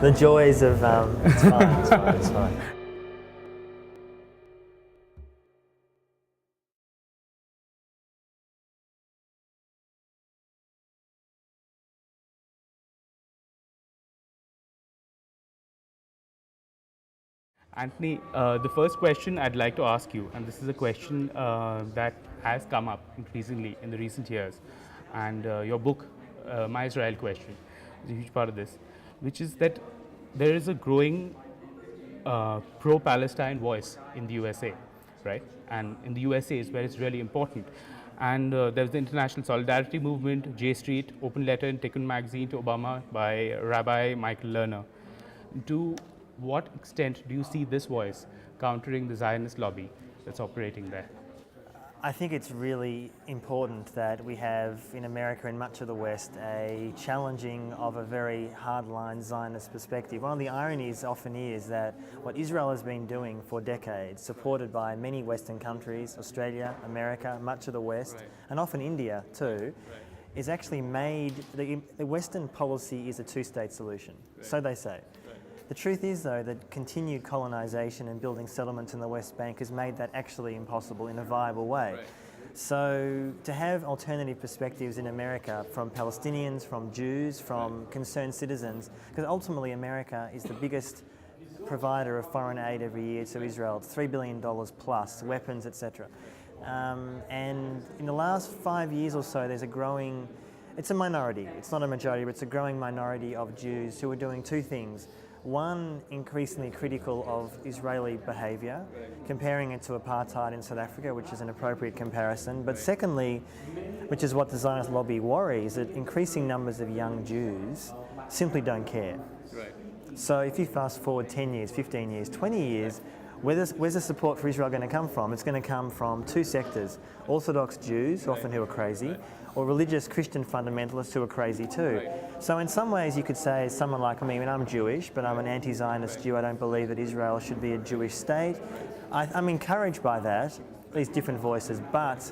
the joys of, it's fine, it's fine. Anthony, the first question I'd like to ask you, and this is a question that has come up increasingly in the recent years, and your book, My Israel Question, is a huge part of this, which is that there is a growing pro-Palestine voice in the USA, right? And in the USA is where it's really important. And there's the International Solidarity Movement, J Street, open letter in Tikkun magazine to Obama by Rabbi Michael Lerner. To what extent do you see this voice countering the Zionist lobby that's operating there? I think it's really important that we have in America and much of the West a challenging of a very hardline Zionist perspective. One of the ironies often is that what Israel has been doing for decades, supported by many Western countries, Australia, America, much of the West, and often India too, is actually made, the Western policy is a two-state solution, so they say. The truth is, though, that continued colonisation and building settlements in the West Bank has made that actually impossible in a viable way. So to have alternative perspectives in America from Palestinians, from Jews, from concerned citizens, because ultimately America is the biggest provider of foreign aid every year to Israel. It's $3 billion plus, weapons, etc. And in the last 5 years or so, there's a growing, it's a minority, it's not a majority, but it's a growing minority of Jews who are doing two things. One, increasingly critical of Israeli behaviour, comparing it to apartheid in South Africa, which is an appropriate comparison. But secondly, which is what the Zionist lobby worries, that increasing numbers of young Jews simply don't care. So if you fast forward 10 years, 15 years, 20 years, where's the support for Israel going to come from? It's going to come from two sectors: Orthodox Jews, often who are crazy, or religious Christian fundamentalists who are crazy too. So in some ways you could say, someone like me, I mean, I'm Jewish, but I'm an anti-Zionist Jew. I don't believe that Israel should be a Jewish state. I'm encouraged by that, these different voices, but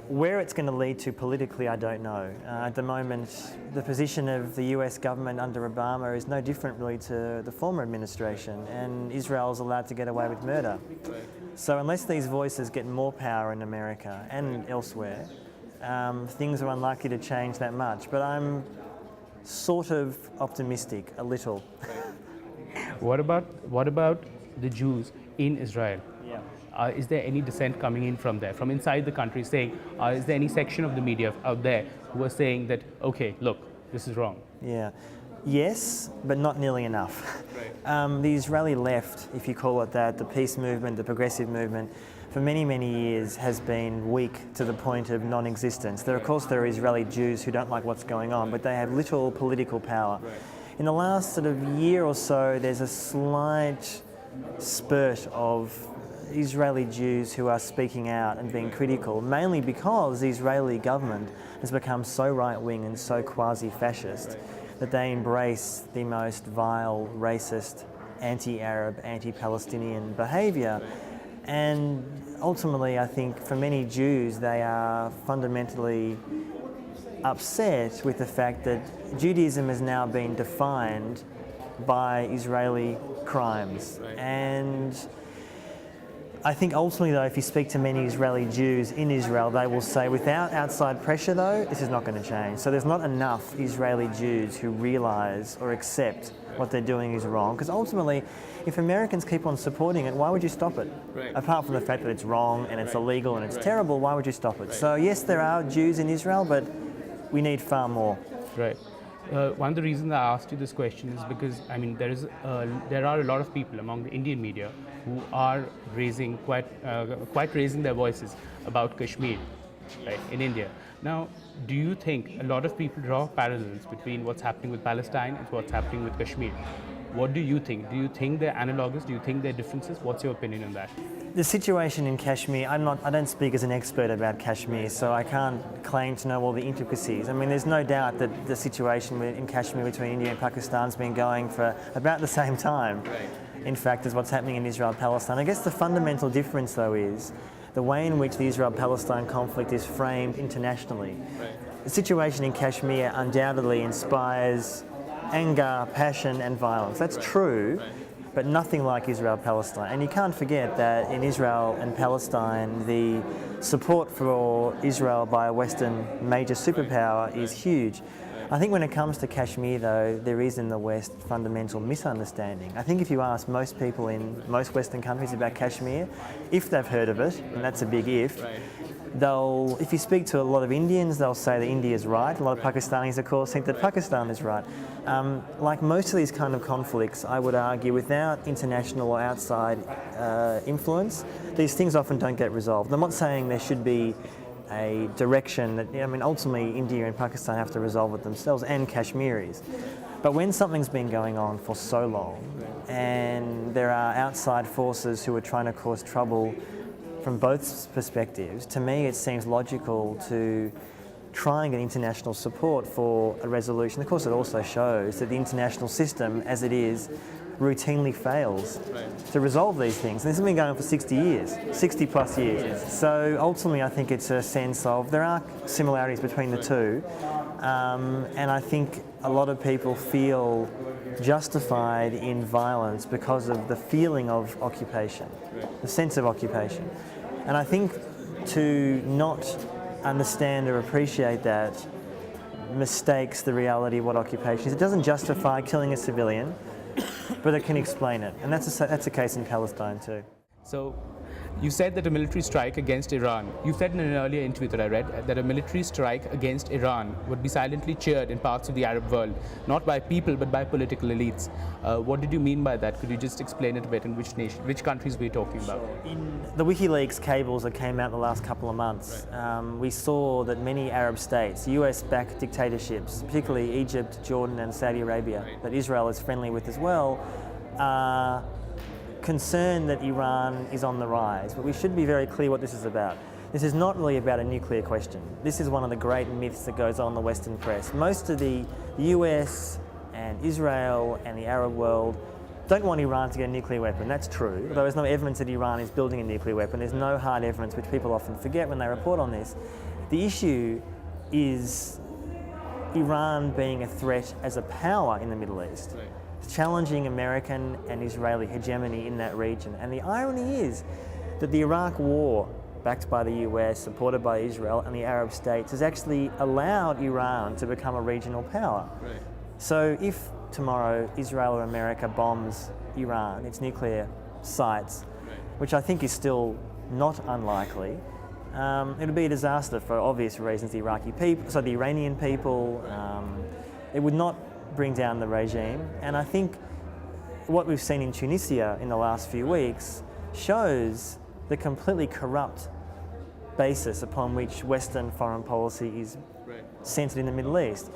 where it's going to lead to politically, I don't know. At the moment, the position of the US government under Obama is no different really to the former administration, and Israel is allowed to get away with murder. So unless these voices get more power in America and elsewhere, things are unlikely to change that much. But I'm sort of optimistic, a little. What about the Jews in Israel? Is there any dissent coming in from there, from inside the country, saying, is there any section of the media out there who are saying that, okay, look, this is wrong? Yeah. Yes, but not nearly enough. The Israeli left, if you call it that, the peace movement, the progressive movement, for many, many years has been weak to the point of non-existence. Of course, there are Israeli Jews who don't like what's going on, but they have little political power. In the last sort of year or so, there's a slight spurt of Israeli Jews who are speaking out and being critical, mainly because the Israeli government has become so right-wing and so quasi-fascist that they embrace the most vile, racist, anti-Arab, anti-Palestinian behaviour. And ultimately, I think for many Jews, they are fundamentally upset with the fact that Judaism has now been defined by Israeli crimes. And I think ultimately, though, if you speak to many Israeli Jews in Israel, they will say, without outside pressure, though, this is not going to change. So there's not enough Israeli Jews who realise or accept what they're doing is wrong. Because ultimately, if Americans keep on supporting it, why would you stop it? Apart from the fact that it's wrong and it's illegal and it's terrible, why would you stop it? So yes, there are Jews in Israel, but we need far more. Right. One of the reasons I asked you this question is because, I mean, there are a lot of people among the Indian media who are raising quite raising their voices about Kashmir, right, in India. Now, do you think a lot of people draw parallels between what's happening with Palestine and what's happening with Kashmir? What do you think? Do you think they're analogous? Do you think they're differences? What's your opinion on that? The situation in Kashmir, I don't speak as an expert about Kashmir, so I can't claim to know all the intricacies. I mean, there's no doubt that the situation in Kashmir between India and Pakistan has been going for about the same time, in fact, as what's happening in Israel-Palestine. I guess the fundamental difference, though, is the way in which the Israel-Palestine conflict is framed internationally. The situation in Kashmir undoubtedly inspires anger, passion and violence. That's true, but nothing like Israel-Palestine. And you can't forget that in Israel and Palestine, the support for Israel by a Western major superpower is huge. I think when it comes to Kashmir, though, there is in the West fundamental misunderstanding. I think if you ask most people in most Western countries about Kashmir, if they've heard of it, and that's a big if, if you speak to a lot of Indians, they'll say that India is right. A lot of Pakistanis, of course, think that Pakistan is right. Like most of these kind of conflicts, I would argue, without international or outside influence, these things often don't get resolved. I'm not saying there should be a direction that, ultimately India and Pakistan have to resolve it themselves, and Kashmiris. But when something's been going on for so long, and there are outside forces who are trying to cause trouble from both perspectives, to me it seems logical to try and get international support for a resolution. Of course, it also shows that the international system, as it is, routinely fails to resolve these things. And this has been going on for 60 years, 60 plus years. So ultimately I think it's a sense of, there are similarities between the two, and I think a lot of people feel justified in violence because of the feeling of occupation, the sense of occupation. And I think to not understand or appreciate that mistakes the reality of what occupation is. It doesn't justify killing a civilian, but it can explain it. And that's a case in Palestine too. So you said that a military strike against Iran, you said in an earlier interview that I read that a military strike against Iran would be silently cheered in parts of the Arab world, not by people but by political elites. What did you mean by that? Could you just explain it a bit, and which countries we're talking about? In the WikiLeaks cables that came out in the last couple of months, we saw that many Arab states, US-backed dictatorships, particularly Egypt, Jordan and Saudi Arabia, that Israel is friendly with as well, are concerned that Iran is on the rise. But we should be very clear what this is about. This is not really about a nuclear question. This is one of the great myths that goes on in the Western press. Most of the US and Israel and the Arab world don't want Iran to get a nuclear weapon. That's true. Although there's no evidence that Iran is building a nuclear weapon. There's no hard evidence, which people often forget when they report on this. The issue is Iran being a threat as a power in the Middle East, challenging American and Israeli hegemony in that region. And the irony is that the Iraq war, backed by the US, supported by Israel and the Arab states, has actually allowed Iran to become a regional power. So if tomorrow Israel or America bombs Iran, its nuclear sites, which I think is still not unlikely, it'll be a disaster for obvious reasons. The Iraqi people, so the Iranian people, it would not bring down the regime. And I think what we've seen in Tunisia in the last few weeks shows the completely corrupt basis upon which Western foreign policy is centered in the Middle East.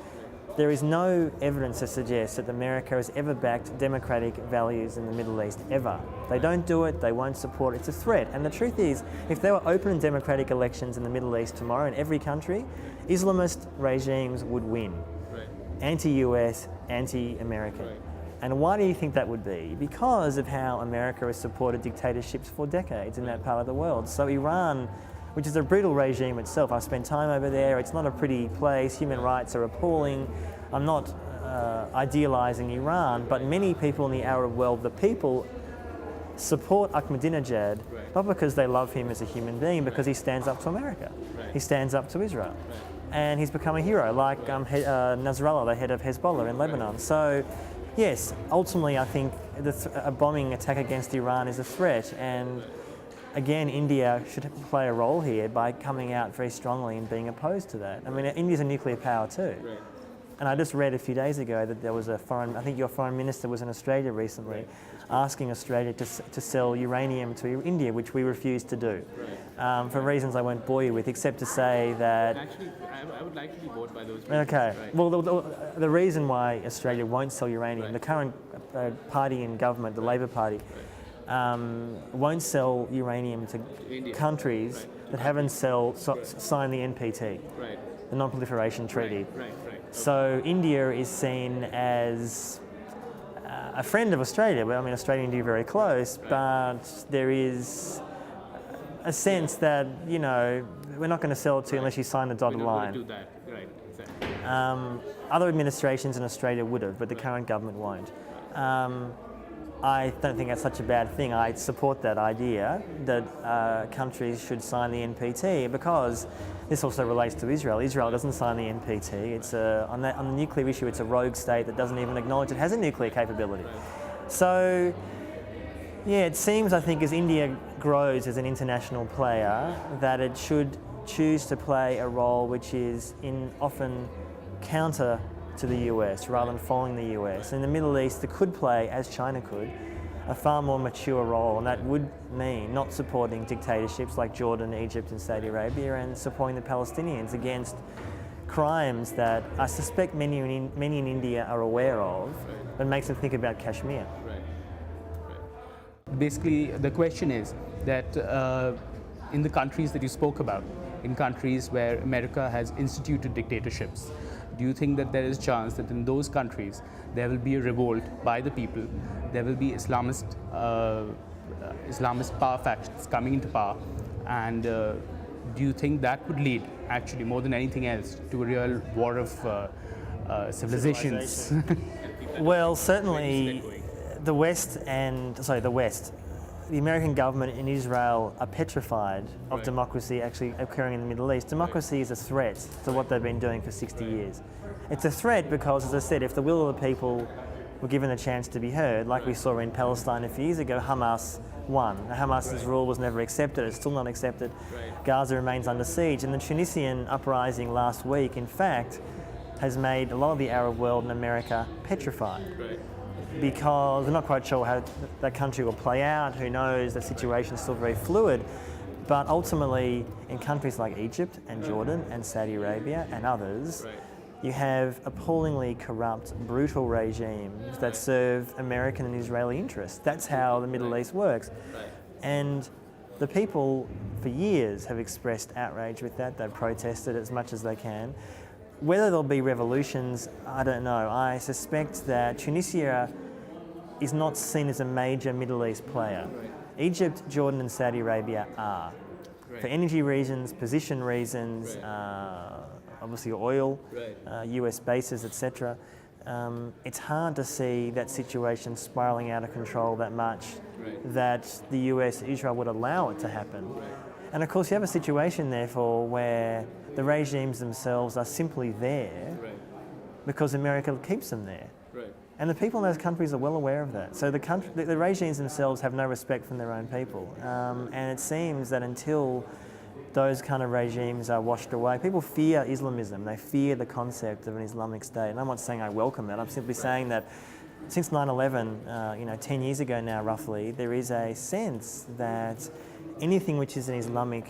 There is no evidence to suggest that America has ever backed democratic values in the Middle East, ever. They don't do it, they won't support it, it's a threat. And the truth is, if there were open and democratic elections in the Middle East tomorrow in every country, Islamist regimes would win. Anti-US, anti-American. And why do you think that would be? Because of how America has supported dictatorships for decades in that part of the world. So Iran, which is a brutal regime itself, I've spent time over there, it's not a pretty place, human rights are appalling. I'm not idealizing Iran, but many people in the Arab world, the people support Ahmadinejad, not because they love him as a human being, because he stands up to America. He stands up to Israel. And he's become a hero, like Nasrallah, the head of Hezbollah in Lebanon. So, yes, ultimately I think a bombing attack against Iran is a threat, and again, India should play a role here by coming out very strongly and being opposed to that. I mean, India's a nuclear power too. And I just read a few days ago that there was I think your foreign minister was in Australia recently, asking Australia to sell uranium to India, which we refused to do, for reasons I won't bore you with, except to say that... Actually, I would like to be bored by those reasons. Okay. Well, the reason why Australia won't sell uranium, the current party in government, the Labor Party, won't sell uranium to India. Countries that haven't signed the NPT, the Non-Proliferation Treaty. So India is seen as a friend of Australia. Well, I mean, Australia and India are very close, but there is a sense that, we're not going to sell it to you unless you sign the dotted line. We're not going to do that. Other administrations in Australia would have, but the current government won't. I don't think that's such a bad thing. I support that idea that countries should sign the NPT, because this also relates to Israel. Israel doesn't sign the NPT. It's on the nuclear issue, it's a rogue state that doesn't even acknowledge it has a nuclear capability. So, yeah, it seems, I think, as India grows as an international player, that it should choose to play a role which is often counter to the US rather than following the US. In the Middle East, it could play, as China could, a far more mature role, and that would mean not supporting dictatorships like Jordan, Egypt and Saudi Arabia, and supporting the Palestinians against crimes that I suspect many in India are aware of, but makes them think about Kashmir. Basically, the question is that in the countries that you spoke about, in countries where America has instituted dictatorships, do you think that there is a chance that in those countries there will be a revolt by the people, there will be Islamist power factions coming into power, and do you think that would lead, actually more than anything else, to a real war of civilizations? Well, certainly the American government in Israel are petrified of democracy actually occurring in the Middle East. Democracy is a threat to what they've been doing for 60 years. It's a threat because, as I said, if the will of the people were given a chance to be heard, like we saw in Palestine a few years ago, Hamas won. Hamas's rule was never accepted, it's still not accepted. Gaza remains under siege, and the Tunisian uprising last week, in fact, has made a lot of the Arab world and America petrified. Because we're not quite sure how that country will play out, who knows, the situation is still very fluid. But ultimately, in countries like Egypt and Jordan and Saudi Arabia and others, you have appallingly corrupt, brutal regimes that serve American and Israeli interests. That's how the Middle East works. And the people, for years, have expressed outrage with that. They've protested as much as they can. Whether there'll be revolutions, I don't know. I suspect that Tunisia is not seen as a major Middle East player. Egypt, Jordan and Saudi Arabia are. For energy reasons, position reasons, obviously oil, US bases, etc. It's hard to see that situation spiralling out of control that much that the US, Israel would allow it to happen. And of course you have a situation therefore where the regimes themselves are simply there because America keeps them there. And the people in those countries are well aware of that. So the regimes themselves have no respect from their own people. And it seems that until those kind of regimes are washed away, people fear Islamism. They fear the concept of an Islamic state. And I'm not saying I welcome it. I'm simply saying that since 9/11, 10 years ago now roughly, there is a sense that anything which is an Islamic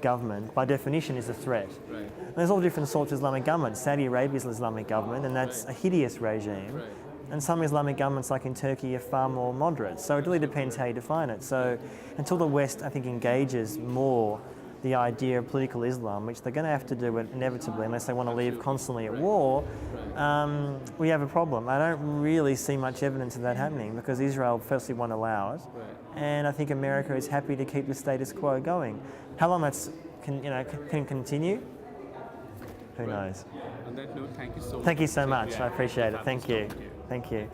government, by definition, is a threat. And there's all different sorts of Islamic governments. Saudi Arabia is an Islamic government, and that's a hideous regime. And some Islamic governments, like in Turkey, are far more moderate. So it really depends how you define it. So until the West, I think, engages more the idea of political Islam, which they're going to have to do it inevitably unless they want to live constantly at war, we have a problem. I don't really see much evidence of that happening because Israel firstly won't allow it, and I think America is happy to keep the status quo going. How long that can continue? Who knows? On that note, thank you so much. Thank you so much. I appreciate it. Thank you. Thank you.